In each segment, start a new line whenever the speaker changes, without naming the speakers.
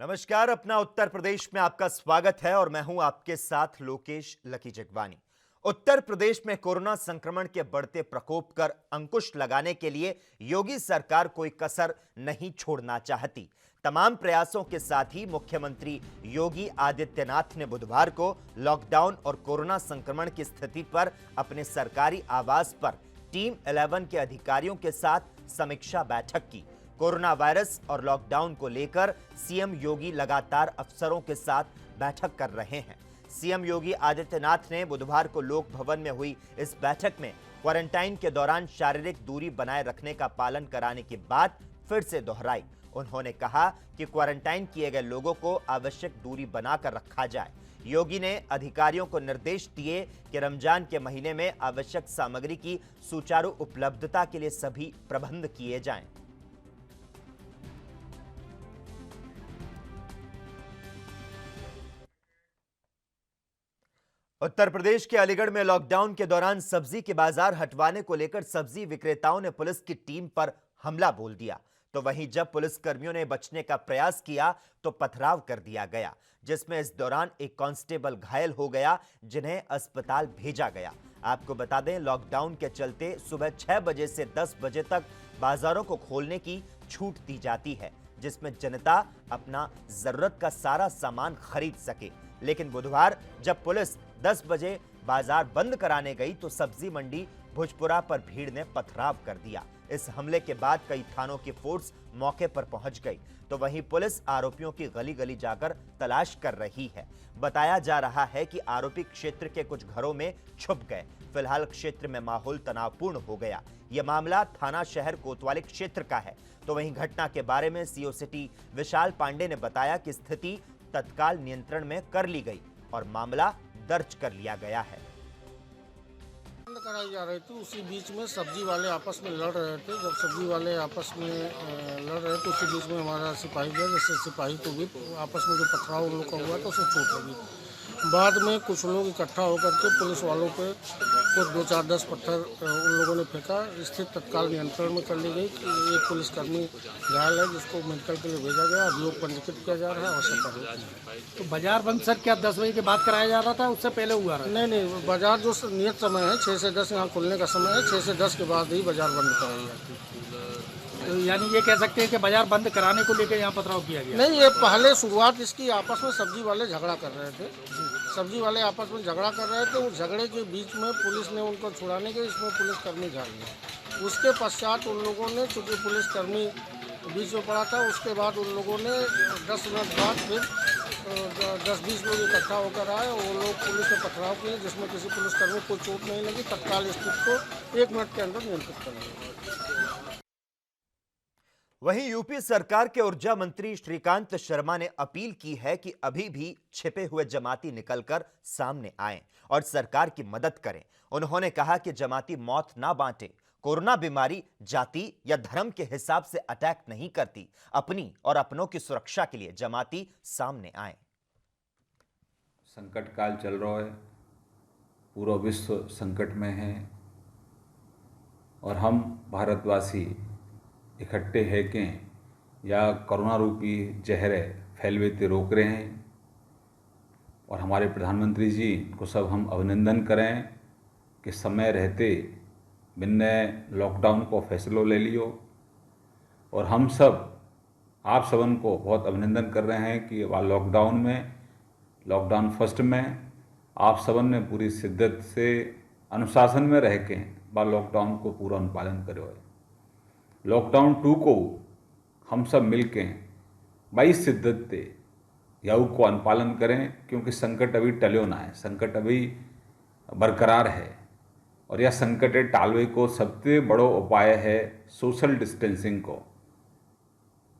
नमस्कार। अपना उत्तर प्रदेश में आपका स्वागत है और मैं हूं आपके साथ लोकेश लकी जगवानी। उत्तर प्रदेश में कोरोना संक्रमण के बढ़ते प्रकोप पर अंकुश लगाने के लिए योगी सरकार कोई कसर नहीं छोड़ना चाहती। तमाम प्रयासों के साथ ही मुख्यमंत्री योगी आदित्यनाथ ने बुधवार को लॉकडाउन और कोरोना संक्रमण की स्थिति पर अपने सरकारी आवास पर टीम 11 के अधिकारियों के साथ समीक्षा बैठक की। कोरोना वायरस और लॉकडाउन को लेकर सीएम योगी लगातार अफसरों के साथ बैठक कर रहे हैं। सीएम योगी आदित्यनाथ ने बुधवार को लोक भवन में हुई इस बैठक में क्वारंटाइन के दौरान शारीरिक दूरी बनाए रखने का पालन कराने की बात फिर से दोहराई। उन्होंने कहा कि क्वारंटाइन किए गए लोगों को आवश्यक दूरी बनाकर रखा जाए। योगी ने अधिकारियों को निर्देश दिए कि रमजान के महीने में आवश्यक सामग्री की सुचारू उपलब्धता के लिए सभी प्रबंध किए जाएं। उत्तर प्रदेश के अलीगढ़ में लॉकडाउन के दौरान सब्जी के बाजार हटवाने को लेकर सब्जी विक्रेताओं ने पुलिस की टीम पर हमला बोल दिया। तो वहीं जब पुलिसकर्मियों ने बचने का प्रयास किया तो पथराव कर दिया गया, जिसमें इस दौरान एक कांस्टेबल घायल हो गया, जिन्हें अस्पताल भेजा गया। आपको बता दें, लॉकडाउन के चलते सुबह 6 बजे से 10 बजे तक बाजारों को खोलने की छूट दी जाती है, जिसमें जनता अपना जरूरत का सारा सामान खरीद सके। लेकिन बुधवार जब पुलिस 10 बजे बाजार बंद कराने गई तो सब्जी मंडी भुजपुरा पर भीड़ ने पथराव कर दिया। इस हमले के बाद कई थानों की फोर्स मौके पर पहुंच गई, तो वहीं पुलिस आरोपियों की गली गली जाकर तलाश कर रही है। बताया जा रहा है कि आरोपी क्षेत्र के कुछ घरों में छुप गए। फिलहाल क्षेत्र में माहौल तनावपूर्ण हो गया। यह मामला थाना शहर कोतवाली क्षेत्र का है। तो वहीं घटना के बारे में सीओ सिटी विशाल पांडे ने बताया कि स्थिति तत्काल नियंत्रण में कर ली गई और मामला दर्ज कर लिया गया है।
बंद कराई जा रही थी, उसी बीच में सब्जी वाले आपस में लड़ रहे थे। जब सब्जी वाले आपस में लड़ रहे थे उसी बीच में हमारा सिपाही गया, जिससे सिपाही को भी आपस में जो पथराव उन लोग का हुआ तो उसे चोट लगी। बाद में कुछ लोग इकट्ठा होकर के पुलिस वालों पे कुछ 2-4-10 पत्थर उन लोगों ने फेंका। स्थिति तत्काल नियंत्रण में कर ली गई। एक पुलिसकर्मी घायल है, जिसको मेडिकल के लिए भेजा गया। अभियोग पंजीकृत किया जा रहा है और सफल।
तो बाजार बंद सर क्या 10 बजे के बाद कराया जा रहा था, उससे पहले हुआ रहा?
नहीं, बाजार जो नियत समय है 6 से 10 यहाँ खुलने का समय है, 6 से 10 के बाद ही बाजार बंद कराई जाती है।
तो यानी ये कह सकते हैं कि बाजार बंद कराने को लेकर यहाँ पथराव किया गया?
नहीं, ये पहले शुरुआत इसकी आपस में सब्जी वाले झगड़ा कर रहे थे। सब्जी वाले आपस में झगड़ा कर रहे थे। उस झगड़े के बीच में पुलिस ने उनको छुड़ाने के इसमें पुलिसकर्मी घायल हुए। उसके पश्चात उन लोगों ने, चूँकि पुलिसकर्मी बीच में पड़ा था, उसके बाद उन लोगों ने 10 मिनट बाद फिर 10-20 लोग इकट्ठा होकर आए। वो लोग पुलिस से पथराव किए, जिसमें किसी पुलिसकर्मी को चोट नहीं लगी। तत्काल स्थिति को 1 मिनट के अंदर नियंत्रित कर लिया।
वहीं यूपी सरकार के ऊर्जा मंत्री श्रीकांत शर्मा ने अपील की है कि अभी भी छिपे हुए जमाती निकलकर सामने आएं और सरकार की मदद करें। उन्होंने कहा कि जमाती मौत ना बांटे। कोरोना बीमारी जाति या धर्म के हिसाब से अटैक नहीं करती। अपनी और अपनों की सुरक्षा के लिए जमाती सामने आए।
संकट काल चल रहा है, पूरा विश्व संकट में है और हम भारतवासी इकट्ठे है के या कोरोना रूपी जहर फैलवेते रोक रहे हैं। और हमारे प्रधानमंत्री जी को सब हम अभिनंदन करें कि समय रहते बिन्ने लॉकडाउन को फैसलो ले लियो। और हम सब आप सबन को बहुत अभिनंदन कर रहे हैं कि लॉकडाउन फर्स्ट में आप सबन ने पूरी शिद्दत से अनुशासन में रह के लॉकडाउन को पूरा अनुपालन करो है। लॉकडाउन 2 को हम सब मिलके बड़ी शिद्दत से याऊ को अनुपालन करें, क्योंकि संकट अभी टल्यो ना है, संकट अभी बरकरार है। और यह संकट टालवे को सबसे बड़ो उपाय है सोशल डिस्टेंसिंग को।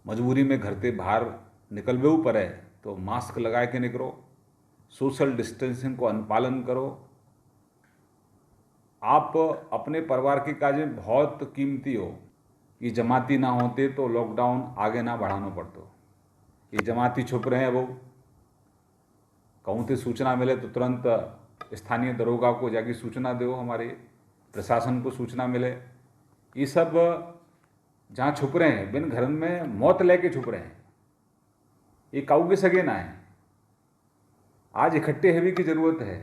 मजबूरी में घर से बाहर निकलवे पड़े तो मास्क लगा के निकलो, सोशल डिस्टेंसिंग को अनुपालन करो। आप अपने परिवार के काज बहुत कीमती हो। ये जमाती ना होते तो लॉकडाउन आगे ना बढ़ाना पड़तो। ये जमाती छुप रहे हैं, वो कहूँ से सूचना मिले तो तुरंत स्थानीय दरोगा को जाके सूचना दो, हमारे प्रशासन को सूचना मिले। ये सब जहाँ छुप रहे हैं, बिन घर में मौत लेके छुप रहे हैं। ये काऊ के सगे ना है। आज इकट्ठे हेवी की जरूरत है।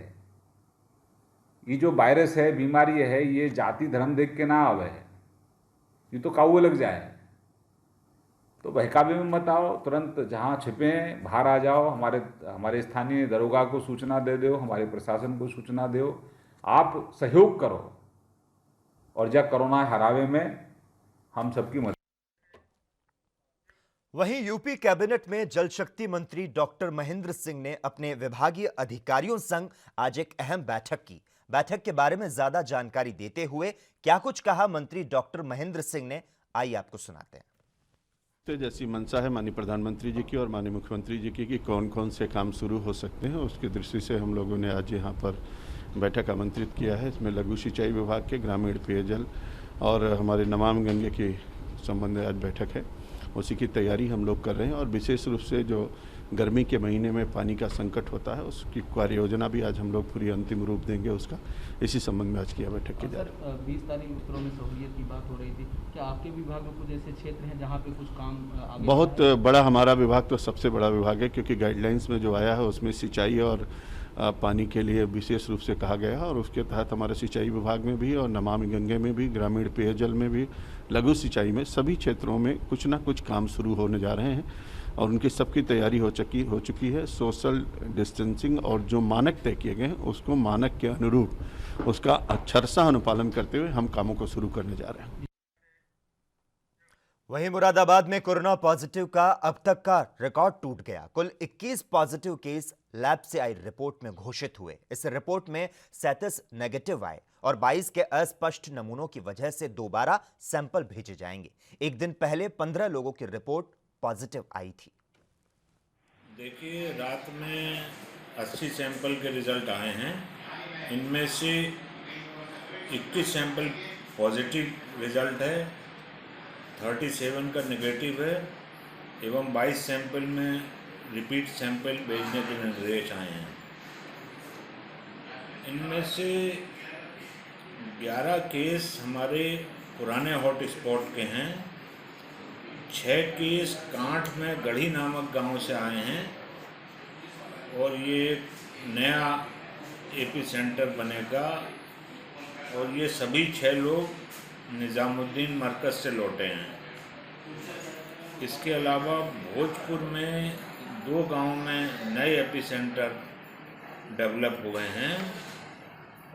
ये जो वायरस है, बीमारी है, ये जाति धर्म देख के ना आवे है, ये तो काऊ लग जाए। तो बहकावे में मत आओ, तुरंत जहाँ छिपे हैं बाहर आ जाओ। हमारे स्थानीय दरोगा को सूचना दे दो, हमारे प्रशासन को सूचना दो, आप सहयोग करो और जब कोरोना हरावे में हम सबकी मदद।
वहीं यूपी कैबिनेट में जल शक्ति मंत्री डॉक्टर महेंद्र सिंह ने अपने विभागीय अधिकारियों संग आज एक अहम बैठक की। बैठक के बारे में ज्यादा जानकारी देते हुए क्या कुछ कहा मंत्री डॉक्टर महेंद्र सिंह ने, आइए आपको सुनाते हैं।
जैसी मंशा है माननीय प्रधानमंत्री जी की और माननीय मुख्यमंत्री जी की कि कौन कौन से काम शुरू हो सकते हैं, उसकी दृष्टि से हम लोगों ने आज यहाँ पर बैठक आमंत्रित किया है। इसमें लघु सिंचाई विभाग के, ग्रामीण पेयजल और हमारे नमामि गंगे के संबंध में आज बैठक है। उसी की तैयारी हम लोग कर रहे हैं और विशेष रूप से जो गर्मी के महीने में पानी का संकट होता है उसकी कार्य योजना भी आज हम लोग पूरी अंतिम रूप देंगे उसका। इसी संबंध में आज की बैठक की जा रही है।
20 तारीख उत्तरों में सहूलियत की बात हो रही थी, क्या आपके विभाग में कुछ ऐसे क्षेत्र हैं जहाँ पे कुछ काम आगे
बहुत बड़ा हमारा विभाग तो सबसे बड़ा विभाग है, क्योंकि गाइडलाइंस में जो आया है उसमें सिंचाई और पानी के लिए विशेष रूप से कहा गया है और उसके तहत हमारे सिंचाई विभाग में भी और नमामि गंगे में भी, ग्रामीण पेयजल में भी, लघु सिंचाई में, सभी क्षेत्रों में कुछ ना कुछ काम शुरू होने जा रहे हैं और उनकी सबकी तैयारी हो चुकी है। सोशल डिस्टेंसिंग और जो मानक तय किए गए हैं उसको मानक के अनुरूप उसका अक्षरशः अनुपालन करते हुए हम कामों को शुरू करने जा रहे हैं।
वहीं मुरादाबाद में कोरोना पॉजिटिव का अब तक का रिकॉर्ड टूट गया। कुल 21 पॉजिटिव केस लैब से आई रिपोर्ट में घोषित हुए। इस रिपोर्ट में 37 नेगेटिव आए और 22 के अस्पष्ट नमूनों की वजह से दोबारा सैंपल भेजे जाएंगे। एक दिन पहले 15 लोगों की रिपोर्ट पॉजिटिव आई थी।
देखिए, रात में 80 सैंपल के रिजल्ट आए हैं। इनमें से 21 सैंपल पॉजिटिव रिजल्ट है, 37 का नेगेटिव है एवं 22 सैंपल में रिपीट सैंपल भेजने के निर्देश आए हैं। इनमें से 11 केस हमारे पुराने हॉट स्पॉट के हैं, 6 केस कांठ में गढ़ी नामक गांव से आए हैं और ये नया एपी सेंटर बनेगा और ये सभी 6 लोग निज़ामुद्दीन मरकज़ से लौटे हैं। इसके अलावा भोजपुर में 2 गांव में नए एपी सेंटर डेवलप हुए हैं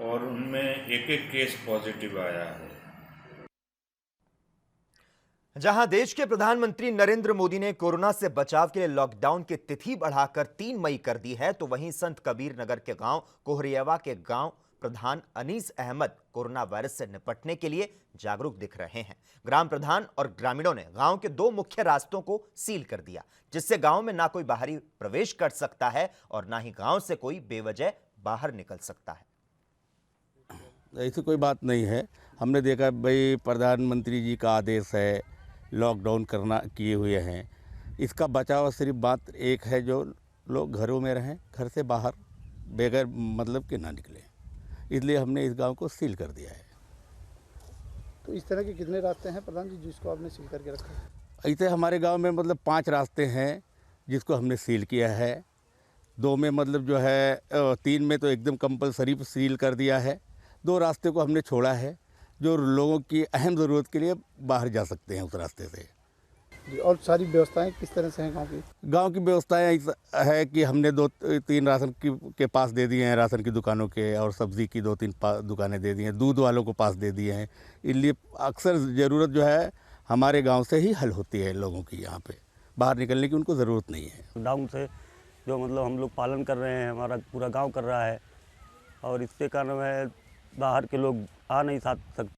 और उनमें एक केस पॉजिटिव आया है।
जहां देश के प्रधानमंत्री नरेंद्र मोदी ने कोरोना से बचाव के लिए लॉकडाउन की तिथि बढ़ाकर 3 मई कर दी है, तो वहीं संत कबीर नगर के गांव कोहरियावा के गांव प्रधान अनीस अहमद कोरोना वायरस से निपटने के लिए जागरूक दिख रहे हैं। ग्राम प्रधान और ग्रामीणों ने गांव के 2 मुख्य रास्तों को सील कर दिया, जिससे गांव में ना कोई बाहरी प्रवेश कर सकता है और ना ही गांव से कोई बेवजह बाहर निकल सकता है।
ऐसी कोई बात नहीं है। हमने देखा भाई प्रधानमंत्री जी का आदेश है, लॉकडाउन करना किए हुए हैं। इसका बचाव सिर्फ बात एक है, जो लोग घरों में रहें, घर से बाहर बगैर मतलब के ना निकलें, इसलिए हमने इस गांव को सील कर दिया है।
तो इस तरह के कितने रास्ते हैं प्रधान जी जिसको आपने सील करके रखा है?
ऐसे हमारे गांव में मतलब 5 रास्ते हैं जिसको हमने सील किया है। 2 में मतलब जो है 3 में तो एकदम कंपलसरी सील कर दिया है। 2 रास्ते को हमने छोड़ा है, जो लोगों की अहम ज़रूरत के लिए बाहर जा सकते हैं उस रास्ते से।
और सारी व्यवस्थाएं किस तरह से हैं गांव की?
गांव की व्यवस्थाएं है कि हमने 2-3 राशन के पास दे दिए हैं, राशन की दुकानों के, और सब्ज़ी की 2-3 दुकानें दे दी हैं, दूध वालों को पास दे दिए हैं। इसलिए अक्सर ज़रूरत जो है हमारे गांव से ही हल होती है। लोगों की यहाँ पे बाहर निकलने की उनको ज़रूरत नहीं है।
लॉकडाउन से जो मतलब हम लोग पालन कर रहे हैं, हमारा पूरा गाँव कर रहा है और इसके कारण है बाहर के लोग आ नहीं सकते।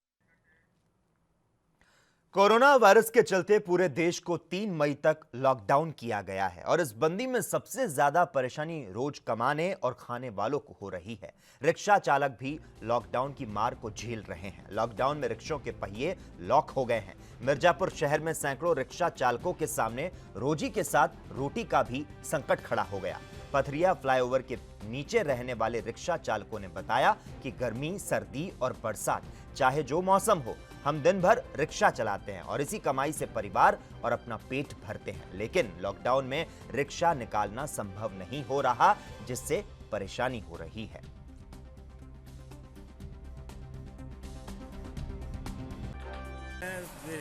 कोरोना वायरस के चलते पूरे देश को 3 मई तक लॉकडाउन किया गया है और इस बंदी में सबसे ज्यादा परेशानी रोज कमाने और खाने वालों को हो रही है। रिक्शा चालक भी लॉकडाउन की मार को झेल रहे हैं। लॉकडाउन में रिक्शों के पहिए लॉक हो गए हैं। मिर्जापुर शहर में सैकड़ों रिक्शा चालकों के सामने रोजी के साथ रोटी का भी संकट खड़ा हो गया। पथरिया फ्लाईओवर के नीचे रहने वाले रिक्शा चालकों ने बताया कि गर्मी, सर्दी और बरसात चाहे जो मौसम हो, हम दिन भर रिक्शा चलाते हैं और इसी कमाई से परिवार और अपना पेट भरते हैं, लेकिन लॉकडाउन में रिक्शा निकालना संभव नहीं हो रहा, जिससे परेशानी हो रही है।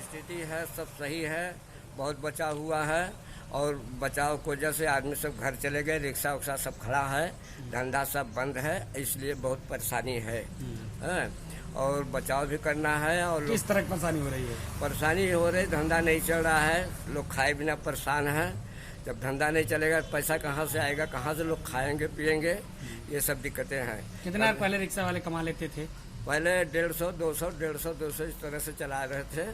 स्थिति है सब सही है, बहुत बचाव हुआ है और बचाव की वजह से आदमी सब घर चले गए, रिक्शा उक्सा सब खड़ा है, धंधा सब बंद है, इसलिए बहुत परेशानी है। और बचाव भी करना है। और
किस तरह की परेशानी हो रही है?
परेशानी हो रही, धंधा नहीं चल रहा है, लोग खाए बिना परेशान है। जब धंधा नहीं चलेगा पैसा कहाँ से आएगा, कहाँ से लोग खाएंगे पिएंगे, ये सब दिक्कतें हैं।
कितना पहले रिक्शा वाले कमा लेते थे?
पहले 150, 200 इस तरह से चला रहे थे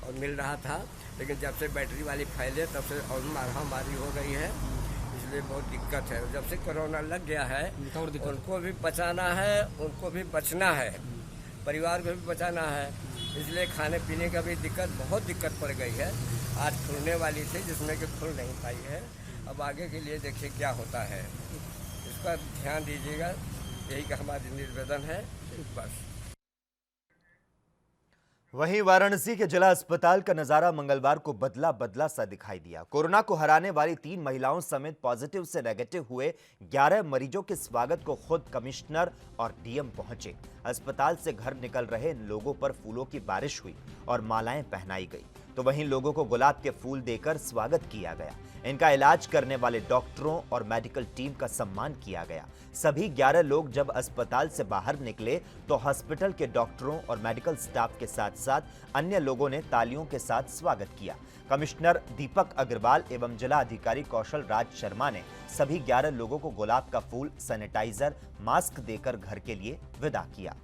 और मिल रहा था, लेकिन जब से बैटरी वाली फैले तब से और महामारी हो गई है, इसलिए बहुत दिक्कत है। जब से कोरोना लग गया है उनको भी बचाना है, उनको भी बचना है, परिवार को भी बचाना है, इसलिए खाने पीने का भी बहुत दिक्कत पड़ गई है। आज खुलने वाली थी जिसमें कि खुल नहीं पाई है। अब आगे के लिए देखिए क्या होता है, इस पर ध्यान दीजिएगा, यही का हमारी निवेदन है बस।
वहीं वाराणसी के जिला अस्पताल का नजारा मंगलवार को बदला बदला सा दिखाई दिया। कोरोना को हराने वाली 3 महिलाओं समेत पॉजिटिव से नेगेटिव हुए 11 मरीजों के स्वागत को खुद कमिश्नर और डीएम पहुंचे। अस्पताल से घर निकल रहे इन लोगों पर फूलों की बारिश हुई और मालाएं पहनाई गई, तो वहीं लोगों को गुलाब के फूल देकर स्वागत किया गया। इनका इलाज करने वाले डॉक्टरों और मेडिकल टीम का सम्मान किया गया। सभी 11 लोग जब अस्पताल से बाहर निकले तो हॉस्पिटल के डॉक्टरों और मेडिकल स्टाफ के साथ साथ अन्य लोगों ने तालियों के साथ स्वागत किया। कमिश्नर दीपक अग्रवाल एवं जिला अधिकारी कौशल राज शर्मा ने सभी 11 लोगों को गुलाब का फूल, सैनिटाइजर, मास्क देकर घर के लिए विदा किया।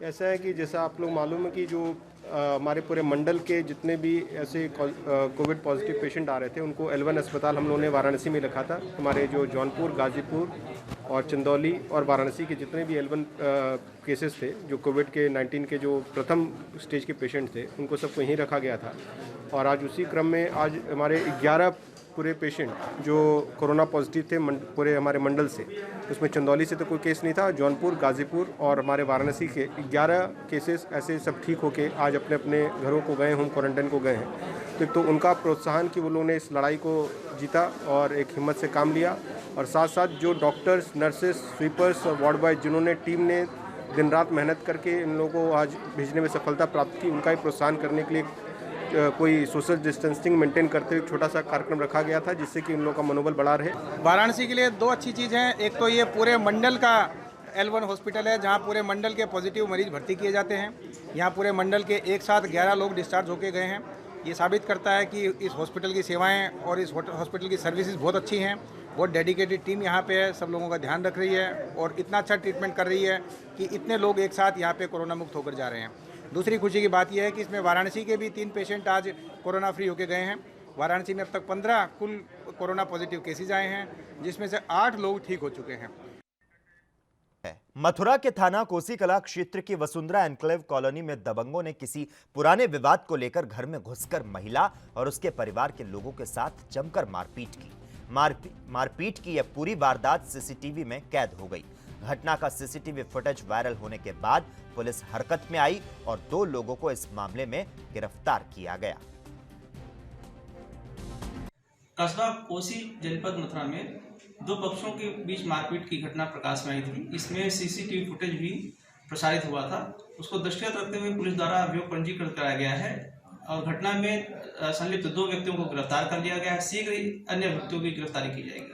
ऐसा है कि जैसा आप लोग मालूम है कि जो हमारे पूरे मंडल के जितने भी ऐसे कोविड पॉजिटिव पेशेंट आ रहे थे उनको L1 अस्पताल हम लोगों ने वाराणसी में रखा था। हमारे जो जौनपुर, गाजीपुर और चंदौली और वाराणसी के जितने भी L1 केसेस थे, जो कोविड के 19 के जो प्रथम स्टेज के पेशेंट थे, उनको सबको यहीं रखा गया था। और आज उसी क्रम में आज हमारे 11 पूरे पेशेंट जो कोरोना पॉजिटिव थे पूरे हमारे मंडल से, उसमें चंदौली से तो कोई केस नहीं था, जौनपुर, गाजीपुर और हमारे वाराणसी के 11 केसेस ऐसे सब ठीक होके आज अपने अपने घरों को गए, होम क्वारंटाइन को गए हैं। तो उनका प्रोत्साहन कि वो लोगों ने इस लड़ाई को जीता और एक हिम्मत से काम लिया। और साथ साथ जो डॉक्टर्स, नर्सेस, स्वीपर्स और वार्ड बॉयज जिन्होंने टीम ने दिन रात मेहनत करके इन लोगों को आज भेजने में सफलता प्राप्त की, उनका ही प्रोत्साहन करने के लिए कोई सोशल डिस्टेंसिंग मेंटेन करते हुए छोटा सा कार्यक्रम रखा गया था, जिससे कि उन लोगों का मनोबल बढ़ा रहे।
वाराणसी के लिए 2 अच्छी चीज़ हैं। एक तो ये पूरे मंडल का L1 हॉस्पिटल है, जहां पूरे मंडल के पॉजिटिव मरीज भर्ती किए जाते हैं। यहाँ पूरे मंडल के एक साथ 11 लोग डिस्चार्ज होके गए हैं। ये साबित करता है कि इस हॉस्पिटल की सेवाएँ और इस हॉस्पिटल की सर्विसेज बहुत अच्छी हैं। बहुत डेडिकेटेड टीम यहाँ पे है, सब लोगों का ध्यान रख रही है और इतना अच्छा ट्रीटमेंट कर रही है कि इतने लोग एक साथ यहाँ पे कोरोना मुक्त होकर जा रहे हैं। दूसरी खुशी की बात यह है कि इसमें वाराणसी के भी 3 पेशेंट आज कोरोना फ्री होके गए हैं। वाराणसी में अब तक 15 कुल कोरोना पॉजिटिव केसेज आए हैं, जिसमें से 8 लोग ठीक हो चुके हैं।
मथुरा के थाना कोसी कला क्षेत्र की वसुंधरा एनक्लेव कॉलोनी में दबंगों ने किसी पुराने विवाद को लेकर घर में घुसकर महिला और उसके परिवार के लोगों के साथ जमकर मारपीट की। मारपीट की यह पूरी वारदात सीसीटीवी में कैद हो गई। घटना का सीसीटीवी फुटेज वायरल होने के बाद पुलिस हरकत में आई और 2 लोगों को इस मामले में गिरफ्तार किया गया।
कस्बा कोसी जनपद मथुरा में 2 पक्षों के बीच मारपीट की घटना प्रकाश में आई थी। इसमें सीसीटीवी फुटेज भी प्रसारित हुआ था। उसको दृष्टिगत रखते हुए पुलिस द्वारा अभियोग पंजीकृत कराया गया है और घटना में संलिप्त 2 व्यक्तियों को गिरफ्तार कर लिया गया है। शीघ्र ही अन्य व्यक्तियों की गिरफ्तारी की जाएगी।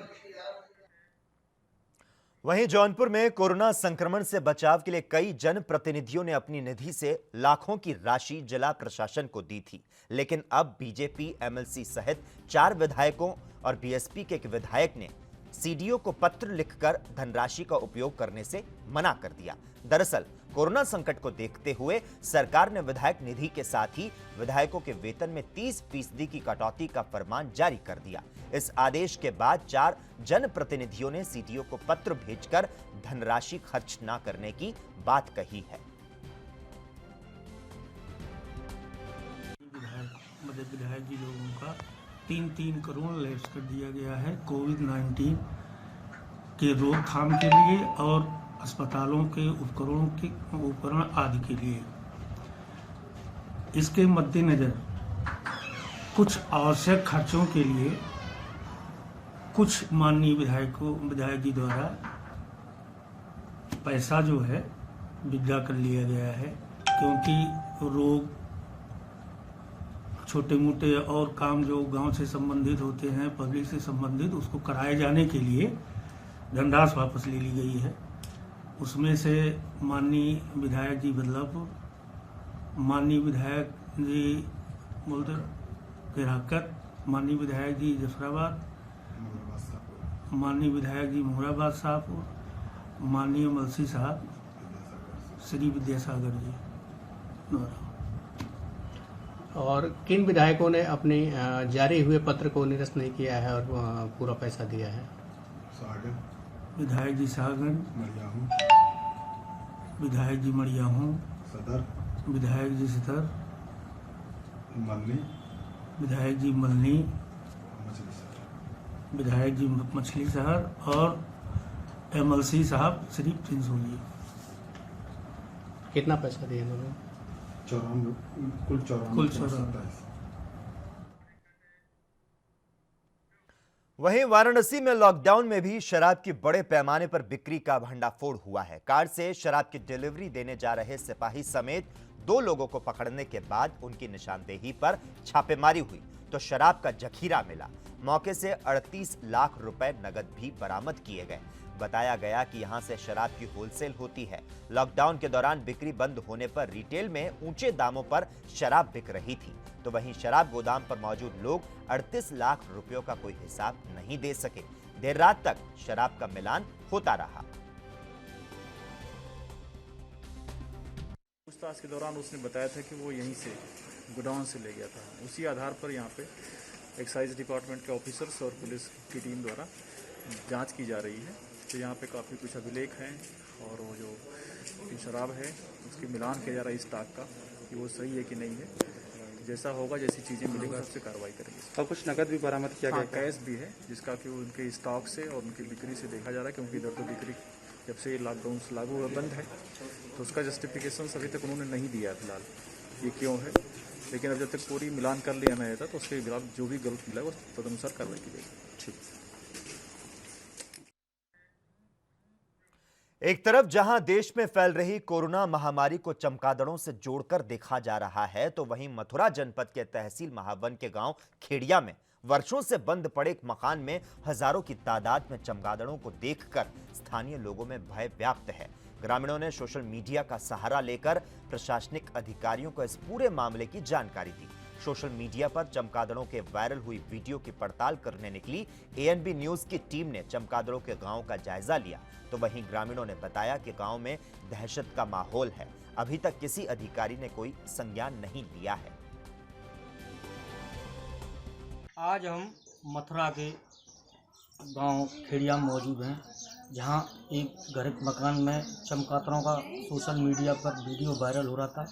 वहीं जौनपुर में कोरोना संक्रमण से बचाव के लिए कई जनप्रतिनिधियों ने अपनी निधि से लाखों की राशि जिला प्रशासन को दी थी, लेकिन अब बीजेपी एमएलसी सहित 4 विधायकों और बीएसपी के एक विधायक ने सीडीओ को पत्र लिखकर धनराशि का उपयोग करने से मना कर दिया। दरअसल कोरोना संकट को देखते हुए सरकार ने विधायक निधि के साथ ही विधायकों के वेतन में 30% की कटौती का फरमान जारी कर दिया। इस आदेश के बाद 4 जनप्रतिनिधियों ने सीडीओ को पत्र भेजकर धनराशि खर्च न करने की बात कही है।
विधायक जी लोगों का 3 करोड़ लेस कर दिया गया है कोविड-19 के रोकथाम के लिए और अस्पतालों के उपकरण आदि के लिए। इसके मद्देनज़र कुछ आवश्यक खर्चों के लिए कुछ माननीय विधायक जी द्वारा पैसा जो है विड्रा कर लिया गया है, क्योंकि रोग, छोटे मोटे और काम जो गांव से संबंधित होते हैं, पब्लिक से संबंधित, उसको कराए जाने के लिए धनराशि वापस ले ली गई है। उसमें से माननीय विधायक जी बदलापुर, माननीय विधायक जी बोलते केराकत, माननीय विधायक जी जफराबाद, माननीय विधायक जी मोहराबाद साहब, माननीय मलसी साहब, श्री विद्यासागर जी द्वारा।
और किन विधायकों ने अपने जारी हुए पत्र को निरस्त नहीं किया है और पूरा पैसा दिया है?
विधायक जी सागन, विधायक जी मड़ियाहू, विधायक जी सदर, विधायक जी मलनी, विधायक जी मछली शहर और MLC साहब श्री प्रिंसोली।
कितना पैसा दिया इन्होंने?
कुल 54।
वहीं वाराणसी में लॉकडाउन में भी शराब की बड़े पैमाने पर बिक्री का भंडाफोड़ हुआ है। कार से शराब की डिलीवरी देने जा रहे सिपाही समेत 2 लोगों को पकड़ने के बाद उनकी निशानदेही पर छापेमारी हुई तो शराब का जखीरा मिला। मौके से 38 लाख रुपए नगद भी बरामद किए गए। बताया गया कि यहां से शराब की होलसेल होती है। लॉकडाउन के दौरान बिक्री बंद होने पर रिटेल में ऊंचे दामों पर शराब बिक रही थी, तो वहीं शराब गोदाम पर मौजूद लोग 38 लाख रुपयों का कोई हिसाब नहीं दे सके। देर रात तक शराब का मिलान होता रहा।
पूछताछ के दौरान उसने बताया था कि वो यहीं से गोडाउन से ले गया था। उसी आधार पर यहाँ पे एक्साइज डिपार्टमेंट के ऑफिसर्स और पुलिस की टीम द्वारा जांच की जा रही है। तो यहाँ पे काफ़ी कुछ अभिलेख हैं और वो जो शराब है उसकी मिलान किया जा रहा है इस स्टॉक का कि वो सही है कि नहीं है। जैसा होगा, जैसी चीज़ें मिलेंगी उससे कार्रवाई करेंगे।
और कुछ नकद भी बरामद किया गया?
कैश भी है जिसका कि उनके स्टॉक से और उनकी बिक्री से देखा जा रहा है, क्योंकि इधर तो बिक्री जब से लॉकडाउन लागू हुआ बंद है, तो उसका जस्टिफिकेशन अभी तक उन्होंने नहीं दिया फिलहाल ये क्यों है। लेकिन अब जब तक पूरी मिलान कर लिया नहीं था तो उसके खिलाफ जो भी गलत मिला वो तदनुसार कार्रवाई की जाएगी। ठीक।
एक तरफ जहां देश में फैल रही कोरोना महामारी को चमगादड़ों से जोड़कर देखा जा रहा है, तो वहीं मथुरा जनपद के तहसील महावन के गांव खेड़िया में वर्षों से बंद पड़े एक मकान में हजारों की तादाद में चमगादड़ों को देखकर स्थानीय लोगों में भय व्याप्त है। ग्रामीणों ने सोशल मीडिया का सहारा लेकर प्रशासनिक अधिकारियों को इस पूरे मामले की जानकारी दी। सोशल मीडिया पर चमगादड़ों के वायरल हुई वीडियो की पड़ताल करने निकली ANB न्यूज की टीम ने चमगादड़ों के गांव का जायजा लिया, तो वहीं ग्रामीणों ने बताया कि गांव में दहशत का माहौल है। अभी तक किसी अधिकारी ने कोई संज्ञान नहीं लिया है।
आज हम मथुरा के गांव खेड़िया में मौजूद हैं, जहां एक घर मकान में चमगादड़ों का सोशल मीडिया पर वीडियो वायरल हो रहा था।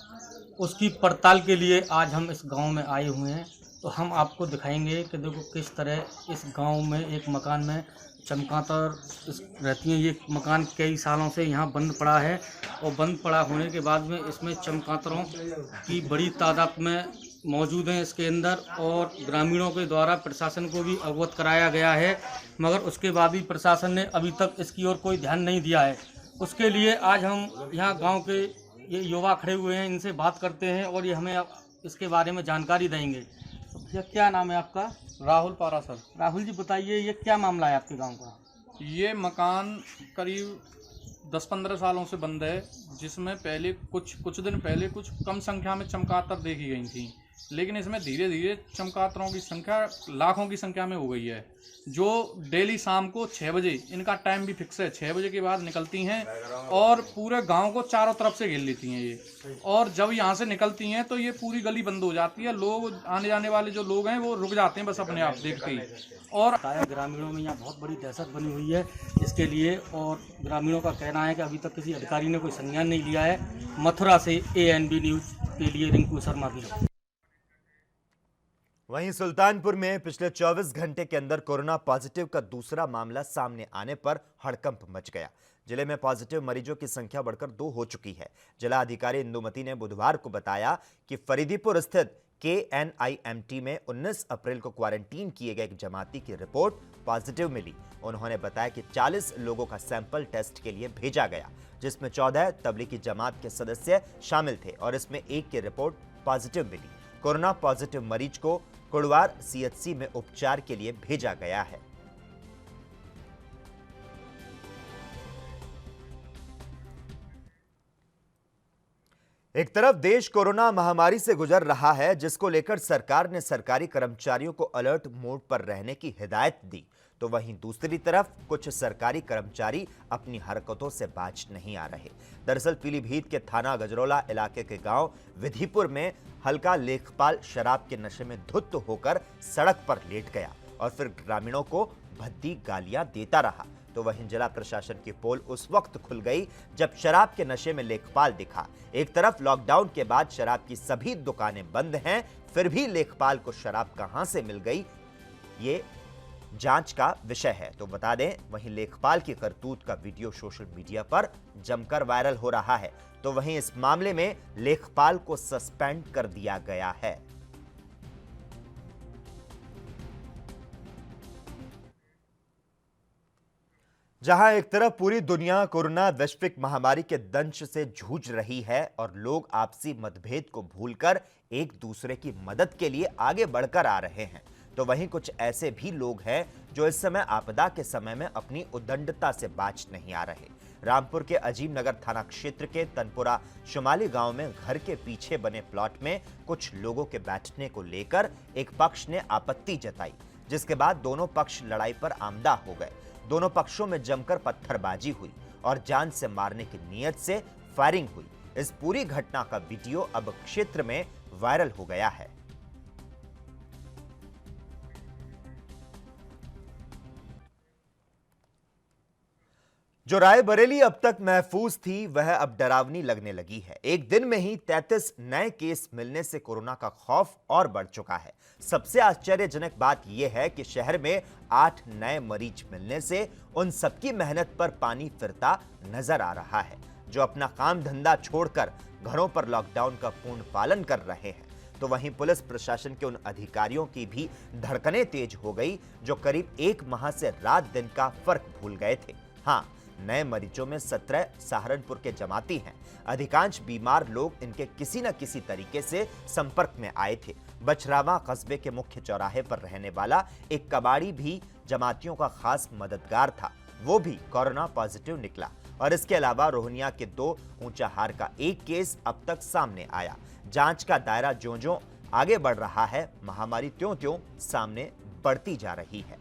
उसकी पड़ताल के लिए आज हम इस गांव में आए हुए हैं। तो हम आपको दिखाएंगे कि देखो किस तरह इस गांव में एक मकान में चमगादड़ रहती हैं। ये मकान कई सालों से यहाँ बंद पड़ा है और बंद पड़ा होने के बाद में इसमें चमगादड़ों की बड़ी तादाद में मौजूद हैं इसके अंदर, और ग्रामीणों के द्वारा प्रशासन को भी अवगत कराया गया है, मगर उसके बाद भी प्रशासन ने अभी तक इसकी ओर कोई ध्यान नहीं दिया है। उसके लिए आज हम यहाँ गांव के ये युवा खड़े हुए हैं, इनसे बात करते हैं और ये हमें इसके बारे में जानकारी देंगे। ये क्या नाम है आपका?
राहुल पारा सर।
राहुल जी बताइए, ये क्या मामला है आपके गांव का?
ये मकान करीब 10-15 सालों से बंद है, जिसमें पहले कुछ दिन पहले कुछ कम संख्या में चमगादड़ देखी गई थी, लेकिन इसमें धीरे धीरे चमगादड़ों की संख्या लाखों की संख्या में हो गई है, जो डेली शाम को 6 बजे, इनका टाइम भी फिक्स है, 6 बजे के बाद निकलती हैं और पूरे गांव को चारों तरफ से घेर लेती हैं ये। और जब यहाँ से निकलती हैं तो ये पूरी गली बंद हो जाती है। लोग आने जाने वाले जो लोग हैं वो रुक जाते हैं बस अपने आप देखते ही। और
ग्रामीणों में यहाँ बहुत बड़ी दहशत बनी हुई है इसके लिए, और ग्रामीणों का कहना है कि अभी तक किसी अधिकारी ने कोई संज्ञान नहीं लिया है। मथुरा से ANB न्यूज के लिए रिंकू शर्मा भी।
वहीं सुल्तानपुर में पिछले 24 घंटे के अंदर कोरोना पॉजिटिव का दूसरा मामला सामने आने पर हड़कंप मच गया। जिले में पॉजिटिव मरीजों की संख्या बढ़कर 2 हो चुकी है। जिला अधिकारी इंदुमती ने बुधवार को बताया कि फरीदीपुर स्थित KNIMT में 19 अप्रैल को क्वारंटीन किए गए एक जमाती की रिपोर्ट पॉजिटिव मिली। उन्होंने बताया कि 40 लोगों का सैंपल टेस्ट के लिए भेजा गया, जिसमें 14 तबलीगी जमात के सदस्य शामिल थे और इसमें एक की रिपोर्ट पॉजिटिव मिली। कोरोना पॉजिटिव मरीज को कुड़वार CHC में उपचार के लिए भेजा गया है। एक तरफ देश कोरोना महामारी से गुजर रहा है, जिसको लेकर सरकार ने सरकारी कर्मचारियों को अलर्ट मोड पर रहने की हिदायत दी, तो वहीं दूसरी तरफ कुछ सरकारी कर्मचारी अपनी हरकतों से बाज नहीं आ रहे। दरअसल पीलीभीत के थाना गजरौला इलाके के गांव विधिपुर में हल्का लेखपाल शराब के नशे में धुत होकर सड़क पर लेट गया और फिर ग्रामीणों को भद्दी गालियां देता रहा। तो वहीं जिला प्रशासन की पोल उस वक्त खुल गई जब शराब के नशे में लेखपाल दिखा। एक तरफ लॉकडाउन के बाद शराब की सभी दुकानें बंद हैं, फिर भी लेखपाल को शराब कहां से मिल गई, ये जांच का विषय है। तो बता दें, वहीं लेखपाल की करतूत का वीडियो सोशल मीडिया पर जमकर वायरल हो रहा है। तो वहीं इस मामले में लेखपाल को सस्पेंड कर दिया गया है। जहां एक तरफ पूरी दुनिया कोरोना वैश्विक महामारी के दंश से जूझ रही है और लोग आपसी मतभेद को भूलकर एक दूसरे की मदद के लिए आगे बढ़कर आ रहे हैं, तो वहीं कुछ ऐसे भी लोग हैं जो इस समय आपदा के समय में अपनी उद्दंडता से बाज नहीं आ रहे। रामपुर के अजीम नगर थाना क्षेत्र के तनपुरा शुमाली गांव में घर के पीछे बने प्लॉट में कुछ लोगों के बैठने को लेकर एक पक्ष ने आपत्ति जताई, जिसके बाद दोनों पक्ष लड़ाई पर आमदा हो गए। दोनों पक्षों में जमकर पत्थरबाजी हुई और जान से मारने की नीयत से फायरिंग हुई। इस पूरी घटना का वीडियो अब क्षेत्र में वायरल हो गया है। जो रायबरेली अब तक महफूज थी, वह अब डरावनी लगने लगी है। एक दिन में ही 33 नए केस मिलने से कोरोना का खौफ और बढ़ चुका है। सबसे आश्चर्यजनक बात यह है कि शहर में 8 नए मरीज मिलने से उन सबकी मेहनत पर पानी फिरता नजर आ रहा है, जो अपना काम धंधा छोड़कर घरों पर लॉकडाउन का पूर्ण पालन कर रहे हैं। तो वहीं पुलिस प्रशासन के उन अधिकारियों की भी धड़कनें तेज हो गई जो करीब 1 माह से रात दिन का फर्क भूल गए थे। हाँ, नए मरीजों में 17 सहारनपुर के जमाती हैं। अधिकांश बीमार लोग इनके किसी न किसी तरीके से संपर्क में आए थे। बछरावा कस्बे के मुख्य चौराहे पर रहने वाला एक कबाड़ी भी जमातियों का खास मददगार था, वो भी कोरोना पॉजिटिव निकला। और इसके अलावा रोहनिया के 2 ऊंचाहार का एक केस अब तक सामने आया। जांच का दायरा ज्यों-ज्यों आगे बढ़ रहा है, महामारी त्यों-त्यों सामने बढ़ती जा रही है।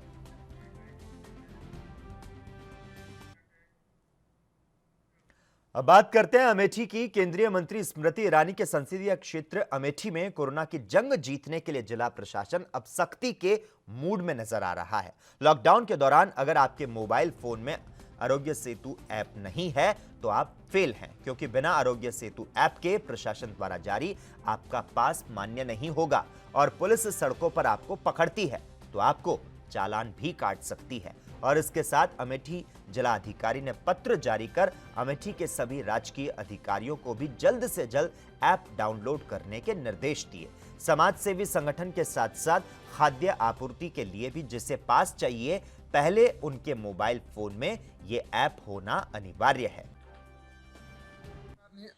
अब बात करते हैं अमेठी की। केंद्रीय मंत्री स्मृति ईरानी के संसदीय क्षेत्र अमेठी में कोरोना की जंग जीतने के लिए जिला प्रशासन अब सख्ती के मूड में नजर आ रहा है। लॉकडाउन के दौरान अगर आपके मोबाइल फोन में आरोग्य सेतु ऐप नहीं है तो आप फेल हैं, क्योंकि बिना आरोग्य सेतु ऐप के प्रशासन द्वारा जारी आपका पास मान्य नहीं होगा और पुलिस सड़कों पर आपको पकड़ती है तो आपको चालान भी काट सकती है। और इसके साथ अमेठी जिला अधिकारी ने पत्र जारी कर अमेठी के सभी राजकीय अधिकारियों को भी जल्द से जल्द ऐप डाउनलोड करने के निर्देश दिए। समाज सेवी संगठन के साथ साथ खाद्य आपूर्ति के लिए भी जिसे पास चाहिए, पहले उनके मोबाइल फोन में ये ऐप होना अनिवार्य है।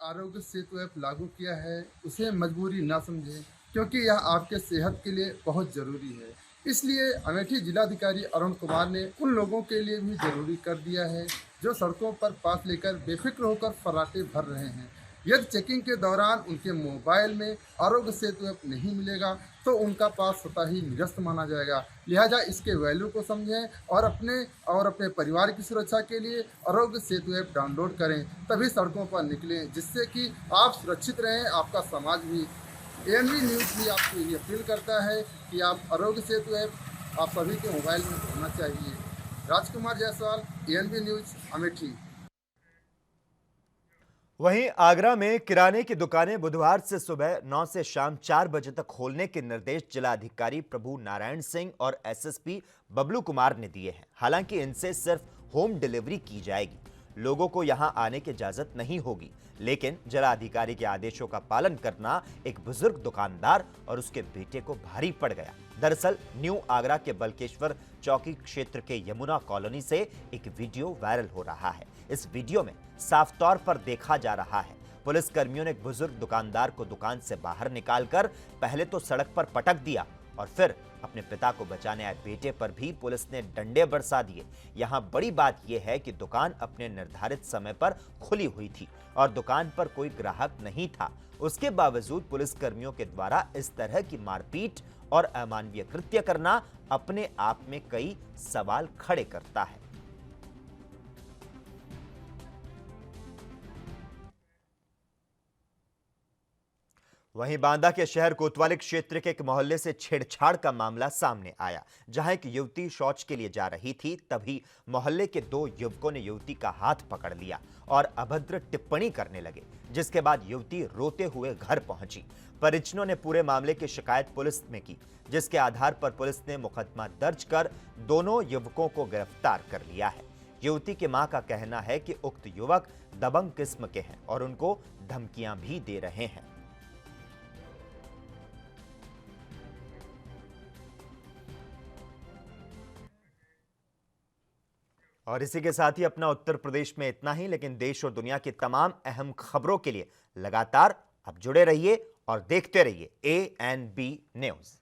आरोग्य सेतु ऐप लागू किया है, उसे मजबूरी ना समझें, क्योंकि यह आपके सेहत के लिए बहुत जरूरी है। इसलिए अमेठी जिलाधिकारी अरुण कुमार ने उन लोगों के लिए भी जरूरी कर दिया है जो सड़कों पर पास लेकर बेफिक्र होकर फर्राटे भर रहे हैं। यदि चेकिंग के दौरान उनके मोबाइल में आरोग्य सेतु ऐप नहीं मिलेगा तो उनका पास स्वतः ही निरस्त माना जाएगा। लिहाजा इसके वैल्यू को समझें और अपने परिवार की सुरक्षा के लिए आरोग्य सेतु ऐप डाउनलोड करें, तभी सड़कों पर निकलें, जिससे कि आप सुरक्षित रहें, आपका समाज भी। ANV न्यूज़ भी आपको ये अपील करता है कि आप आरोग्य सेतु ऐप आप सभी के मोबाइल में होना चाहिए। राजकुमार जायसवाल, ANV न्यूज़, अमेठी।
वहीं आगरा में किराने की दुकानें बुधवार से सुबह 9 से शाम 4 बजे तक खोलने के निर्देश जिलाधिकारी प्रभु नारायण सिंह और SSP बबलू कुमार ने दिए हैं। हालांकि इनसे सिर्फ होम डिलीवरी की जाएगी। लोगों को यहां आने की इजाजत नहीं होगी, लेकिन जिलाधिकारी के आदेशों का पालन करना एक बुजुर्ग दुकानदार और उसके बेटे को भारी पड़ गया। दरअसल न्यू आगरा के बलकेश्वर चौकी क्षेत्र के यमुना कॉलोनी से एक वीडियो वायरल हो रहा है। इस वीडियो में साफ तौर पर देखा जा रहा है पुलिस कर्मियों ने एक बुजुर्ग दुकानदार को दुकान से बाहर निकालकर पहले तो सड़क पर पटक दिया और फिर अपने पिता को बचाने आए बेटे पर भी पुलिस ने डंडे बरसा दिए। यहां बड़ी बात यह है कि दुकान अपने निर्धारित समय पर खुली हुई थी और दुकान पर कोई ग्राहक नहीं था। उसके बावजूद पुलिस कर्मियों के द्वारा इस तरह की मारपीट और अमानवीय कृत्य करना अपने आप में कई सवाल खड़े करता है। वहीं बांदा के शहर कोतवाली क्षेत्र के एक मोहल्ले से छेड़छाड़ का मामला सामने आया, जहां एक युवती शौच के लिए जा रही थी। तभी मोहल्ले के दो युवकों ने युवती का हाथ पकड़ लिया और अभद्र टिप्पणी करने लगे, जिसके बाद युवती रोते हुए घर पहुंची। परिजनों ने पूरे मामले की शिकायत पुलिस में की, जिसके आधार पर पुलिस ने मुकदमा दर्ज कर दोनों युवकों को गिरफ्तार कर लिया है। युवती की मां का कहना है कि उक्त युवक दबंग किस्म के हैं और उनको धमकियां भी दे रहे हैं। और इसी के साथ ही अपना उत्तर प्रदेश में इतना ही, लेकिन देश और दुनिया की तमाम अहम खबरों के लिए लगातार आप जुड़े रहिए और देखते रहिए ANB न्यूज़।